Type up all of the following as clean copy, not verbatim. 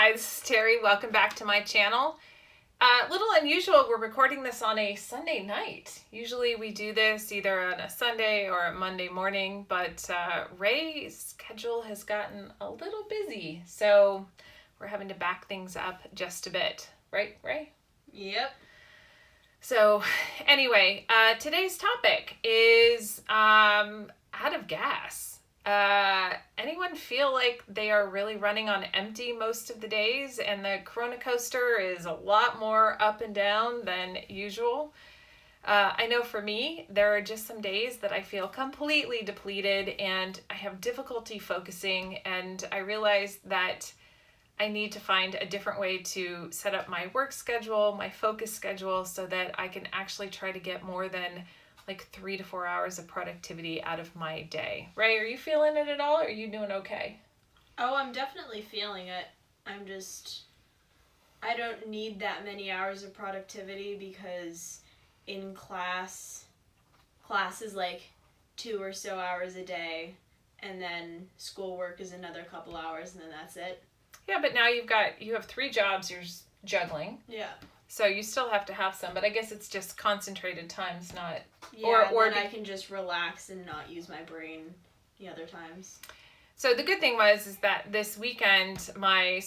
Hi, this is Terry. Welcome back to my channel. A little unusual, we're recording this on a Sunday night. Usually we do this either on a Sunday or a Monday morning, but Rei's schedule has gotten a little busy, so we're having to back things up just a bit. Right, Rei? Yep. So anyway, today's topic is out of gas. Anyone feel like they are really running on empty most of the days and the coronacoaster is a lot more up and down than usual? I know for me, there are just some days that I feel completely depleted and I have difficulty focusing, and I realize that I need to find a different way to set up my work schedule, my focus schedule, so that I can actually try to get more than like 3 to 4 hours of productivity out of my day. Rei, are you feeling it at all, or are you doing okay? Oh, I'm definitely feeling it. I don't need that many hours of productivity because in class is like 2 or so hours a day, and then schoolwork is another couple hours, and then that's it. Yeah, but now you have 3 jobs you're juggling. Yeah. So you still have to have some, but I guess it's just concentrated times, not... Yeah, or then I can just relax and not use my brain the other times. So the good thing is that this weekend, my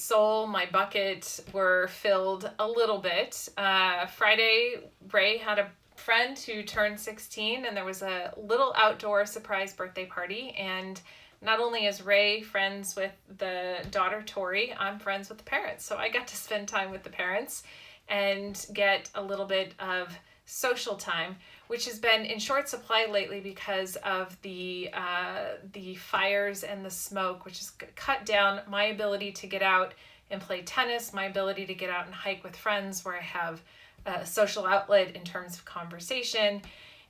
bucket were filled a little bit. Friday, Rei had a friend who turned 16, and there was a little outdoor surprise birthday party, and not only is Rei friends with the daughter, Tori, I'm friends with the parents. So I got to spend time with the parents and get a little bit of social time, which has been in short supply lately because of the fires and the smoke, which has cut down my ability to get out and play tennis, my ability to get out and hike with friends where I have a social outlet in terms of conversation.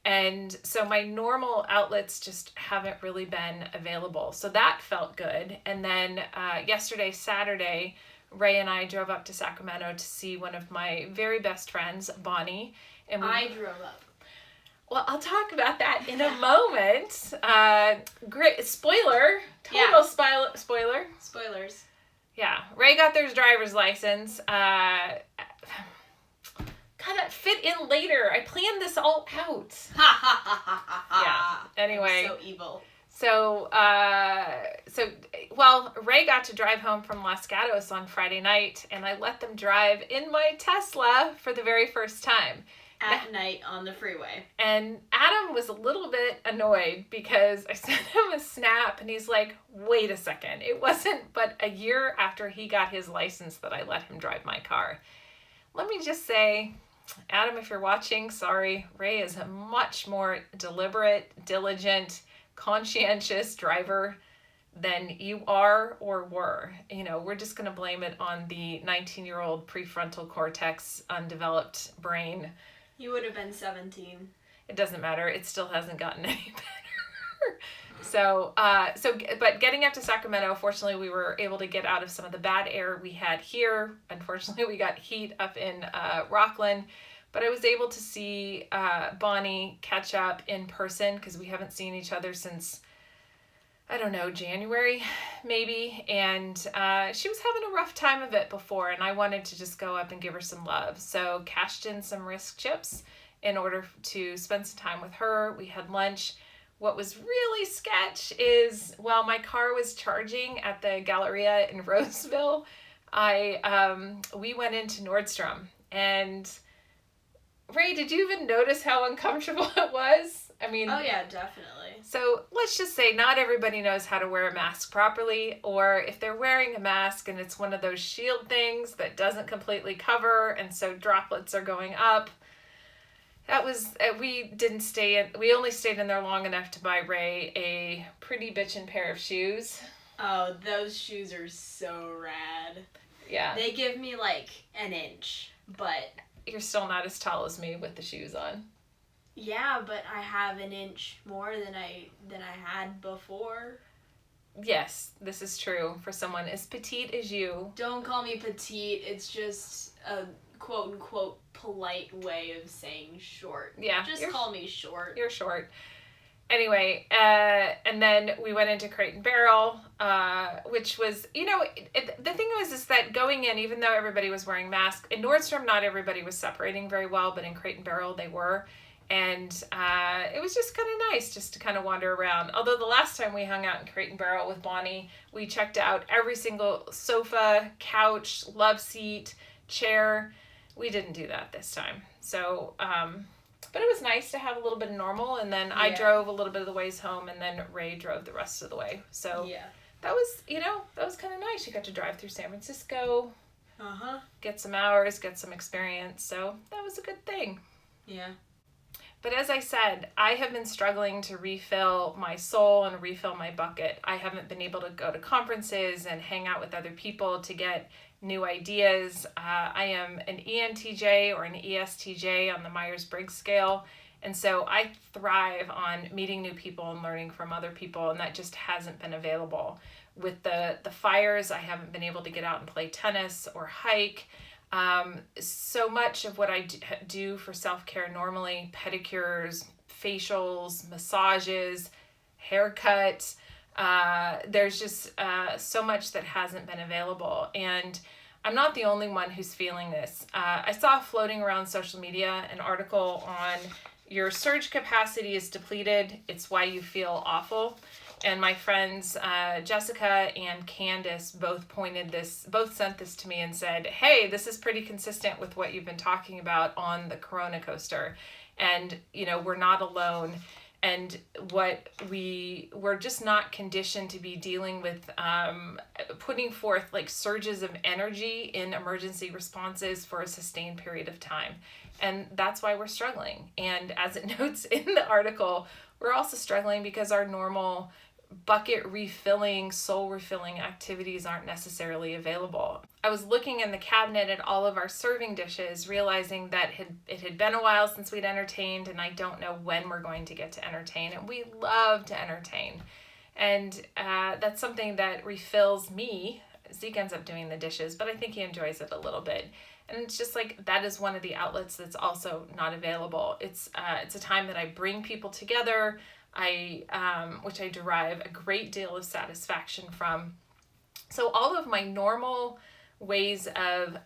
And so my normal outlets just haven't really been available. So that felt good. And then yesterday, Saturday, Rei and I drove up to Sacramento to see one of my very best friends, Bonnie. And I drove up. Well, I'll talk about that in a moment. Great spoiler. Total spoiler. Spoilers. Yeah. Rei got their driver's license. Gotta fit in later. I planned this all out. Ha ha ha ha ha. Yeah. Anyway. I'm so evil. So, Rei got to drive home from Los Gatos on Friday night, and I let them drive in my Tesla for the very first time. At night on the freeway. And Adam was a little bit annoyed because I sent him a snap, and he's like, wait a second. It wasn't but a year after he got his license that I let him drive my car. Let me just say, Adam, if you're watching, sorry, Rei is a much more deliberate, diligent, conscientious driver than you are or were. You know, we're just going to blame it on the 19-year-old prefrontal cortex undeveloped brain. You would have been 17. It doesn't matter. It still hasn't gotten any better. But getting up to Sacramento, fortunately, we were able to get out of some of the bad air we had here. Unfortunately, we got heat up in Rockland. But I was able to see Bonnie catch up in person because we haven't seen each other since, I don't know, January maybe. And she was having a rough time of it before, and I wanted to just go up and give her some love. So cashed in some risk chips in order to spend some time with her. We had lunch. What was really sketch is while my car was charging at the Galleria in Roseville, we went into Nordstrom. And Rei, did you even notice how uncomfortable it was? I mean... Oh, yeah, definitely. So let's just say not everybody knows how to wear a mask properly, or if they're wearing a mask and it's one of those shield things that doesn't completely cover, and so droplets are going up. We only stayed in there long enough to buy Rei a pretty bitchin' pair of shoes. Oh, those shoes are so rad. Yeah. They give me like an inch, but... You're still not as tall as me with the shoes on. Yeah, but I have an inch more than I had before. Yes, this is true for someone as petite as you. Don't call me petite. It's just a quote-unquote polite way of saying short. Yeah. Just call me short. You're short. Anyway, and then we went into Crate and Barrel, which was, the thing is that going in, even though everybody was wearing masks, in Nordstrom, not everybody was separating very well, but in Crate and Barrel, they were. And it was just kind of nice just to kind of wander around. Although the last time we hung out in Crate and Barrel with Bonnie, we checked out every single sofa, couch, love seat, chair. We didn't do that this time. So, but it was nice to have a little bit of normal. And then I drove a little bit of the ways home, and then Ray drove the rest of the way. So that was, that was kind of nice. You got to drive through San Francisco, get some hours, get some experience. So that was a good thing. Yeah. But as I said, I have been struggling to refill my soul and refill my bucket. I haven't been able to go to conferences and hang out with other people to get new ideas. I am an ENTJ or an ESTJ on the Myers-Briggs scale. And so I thrive on meeting new people and learning from other people, and that just hasn't been available. With the fires, I haven't been able to get out and play tennis or hike. So much of what I do for self-care normally, pedicures, facials, massages, haircuts, there's just so much that hasn't been available. And I'm not the only one who's feeling this. I saw floating around social media an article on your surge capacity is depleted. It's why you feel awful. And my friends Jessica and Candace both sent this to me and said, hey, this is pretty consistent with what you've been talking about on the coronacoaster. And, we're not alone. And we're just not conditioned to be dealing with putting forth like surges of energy in emergency responses for a sustained period of time. And that's why we're struggling. And as it notes in the article, we're also struggling because our normal bucket refilling, soul refilling activities aren't necessarily available. I was looking in the cabinet at all of our serving dishes, realizing that it had been a while since we'd entertained, and I don't know when we're going to get to entertain. And we love to entertain. And that's something that refills me. Zeke ends up doing the dishes, but I think he enjoys it a little bit. And it's just like, that is one of the outlets that's also not available. It's a time that I bring people together, which I derive a great deal of satisfaction from. So all of my normal ways of,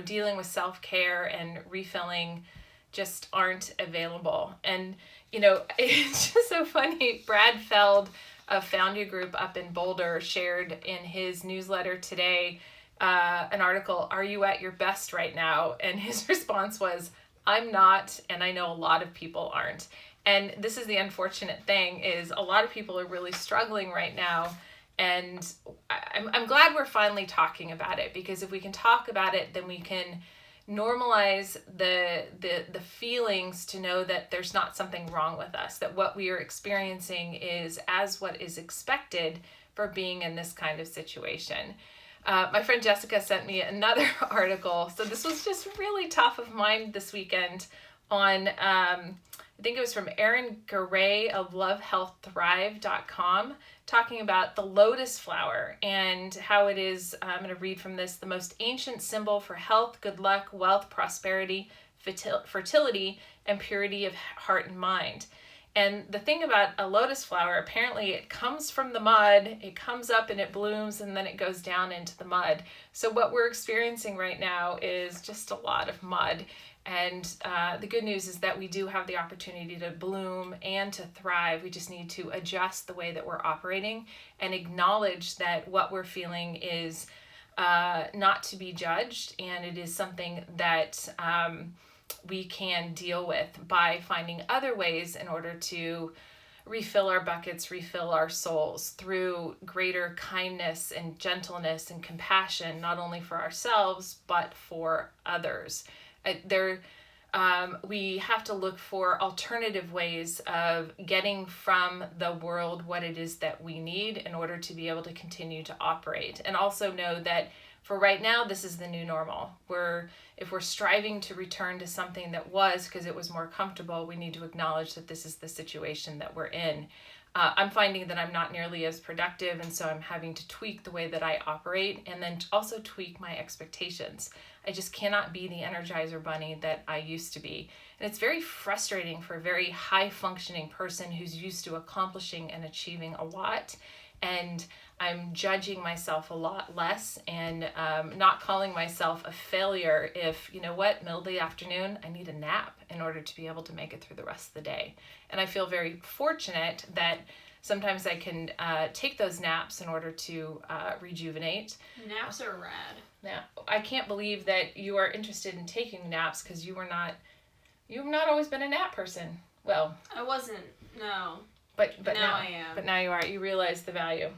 dealing with self-care and refilling just aren't available. And, it's just so funny. Brad Feld of Found You Group up in Boulder shared in his newsletter today an article, "Are you at your best right now?" And his response was, "I'm not, and I know a lot of people aren't." And this is the unfortunate thing, is a lot of people are really struggling right now. And I'm glad we're finally talking about it, because if we can talk about it, then we can normalize the feelings to know that there's not something wrong with us, that what we are experiencing is as what is expected for being in this kind of situation. My friend Jessica sent me another article. So this was just really top of mind this weekend on, I think it was from Erin Garay of lovehealththrive.com, talking about the lotus flower and how it is, I'm going to read from this, the most ancient symbol for health, good luck, wealth, prosperity, fertility, and purity of heart and mind. And the thing about a lotus flower, apparently it comes from the mud, it comes up and it blooms, and then it goes down into the mud. So what we're experiencing right now is just a lot of mud. And the good news is that we do have the opportunity to bloom and to thrive. We just need to adjust the way that we're operating and acknowledge that what we're feeling is not to be judged, and it is something that we can deal with by finding other ways in order to refill our buckets, refill our souls through greater kindness and gentleness and compassion, not only for ourselves, but for others. We have to look for alternative ways of getting from the world what it is that we need in order to be able to continue to operate. And also know that for right now, this is the new normal. If we're striving to return to something that was because it was more comfortable, we need to acknowledge that this is the situation that we're in. I'm finding that I'm not nearly as productive, and so I'm having to tweak the way that I operate, and then also tweak my expectations. I just cannot be the Energizer Bunny that I used to be. And it's very frustrating for a very high-functioning person who's used to accomplishing and achieving a lot. and I'm judging myself a lot less, and not calling myself a failure if, you know what, middle of the afternoon, I need a nap in order to be able to make it through the rest of the day. And I feel very fortunate that sometimes I can take those naps in order to rejuvenate. Naps are rad. Now, I can't believe that you are interested in taking naps, because you've not always been a nap person. Well, I wasn't, no. But now I am. But now you are. You realize the value.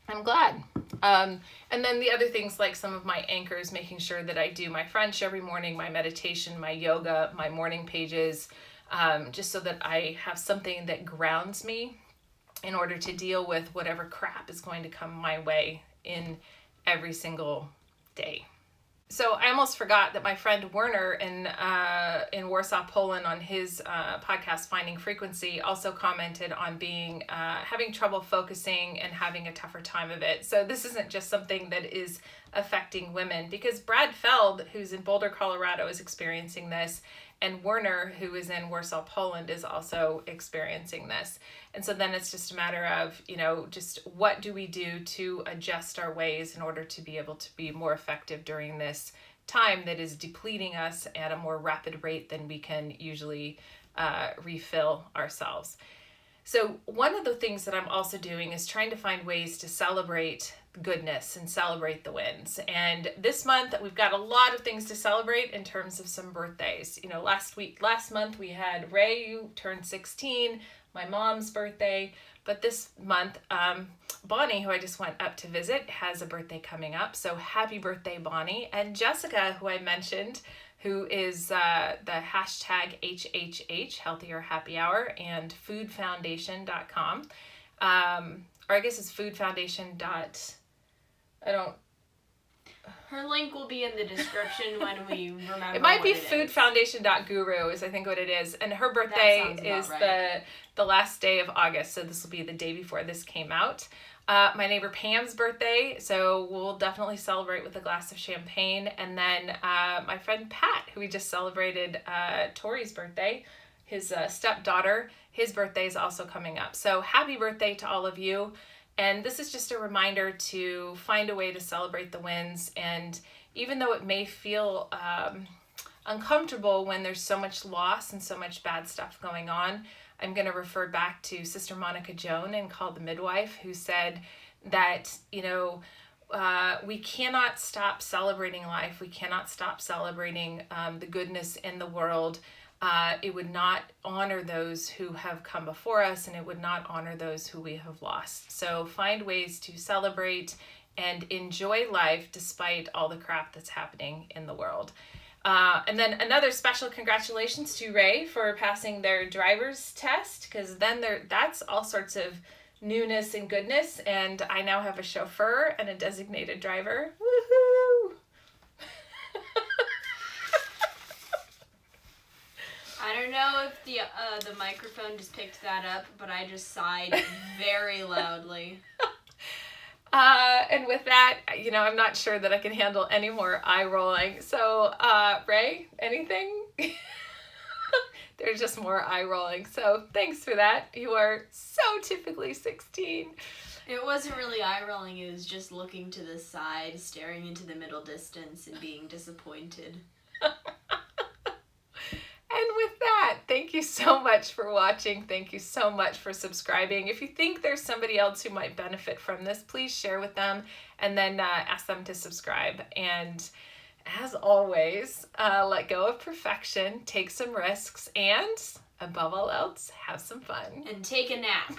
I'm glad. And then the other things, like some of my anchors, making sure that I do my French every morning, my meditation, my yoga, my morning pages, just so that I have something that grounds me in order to deal with whatever crap is going to come my way in every single day. So I almost forgot that my friend Werner in Warsaw, Poland, on his podcast Finding Frequency, also commented on being having trouble focusing and having a tougher time of it. So this isn't just something that is affecting women, because Brad Feld, who's in Boulder, Colorado, is experiencing this, and Werner, who is in Warsaw, Poland, is also experiencing this. And so then it's just a matter of, just what do we do to adjust our ways in order to be able to be more effective during this time that is depleting us at a more rapid rate than we can usually refill ourselves. So one of the things that I'm also doing is trying to find ways to celebrate goodness and celebrate the wins. And this month we've got a lot of things to celebrate in terms of some birthdays. Last month we had Rei, who turned 16, my mom's birthday, but this month Bonnie, who I just went up to visit, has a birthday coming up. So happy birthday, Bonnie. And Jessica, who I mentioned, who is the hashtag HHH, Healthier Happy Hour, and foodfoundation.com. Or I guess it's foodfoundation. Her link will be in the description when we remember. It might be foodfoundation.guru is I think what it is. And her birthday is right. the last day of August, so this will be the day before this came out. My neighbor Pam's birthday, so we'll definitely celebrate with a glass of champagne. And then my friend Pat, who we just celebrated Tori's birthday, his stepdaughter, his birthday is also coming up. So happy birthday to all of you. And this is just a reminder to find a way to celebrate the wins. And even though it may feel uncomfortable when there's so much loss and so much bad stuff going on, I'm going to refer back to Sister Monica Joan in Called the Midwife, who said that, we cannot stop celebrating life. We cannot stop celebrating the goodness in the world. It would not honor those who have come before us, and it would not honor those who we have lost. So find ways to celebrate and enjoy life despite all the crap that's happening in the world. And then another special congratulations to Rei for passing their driver's test, because then that's all sorts of newness and goodness, and I now have a chauffeur and a designated driver. Woohoo! I don't know if the microphone just picked that up, but I just sighed very loudly. And with that, I'm not sure that I can handle any more eye rolling. So, Rei, anything? There's just more eye rolling. So thanks for that. You are so typically 16. It wasn't really eye rolling. It was just looking to the side, staring into the middle distance, and being disappointed. And with that, thank you so much for watching. Thank you so much for subscribing. If you think there's somebody else who might benefit from this, please share with them and then ask them to subscribe. And as always, let go of perfection, take some risks, and above all else, have some fun. And take a nap.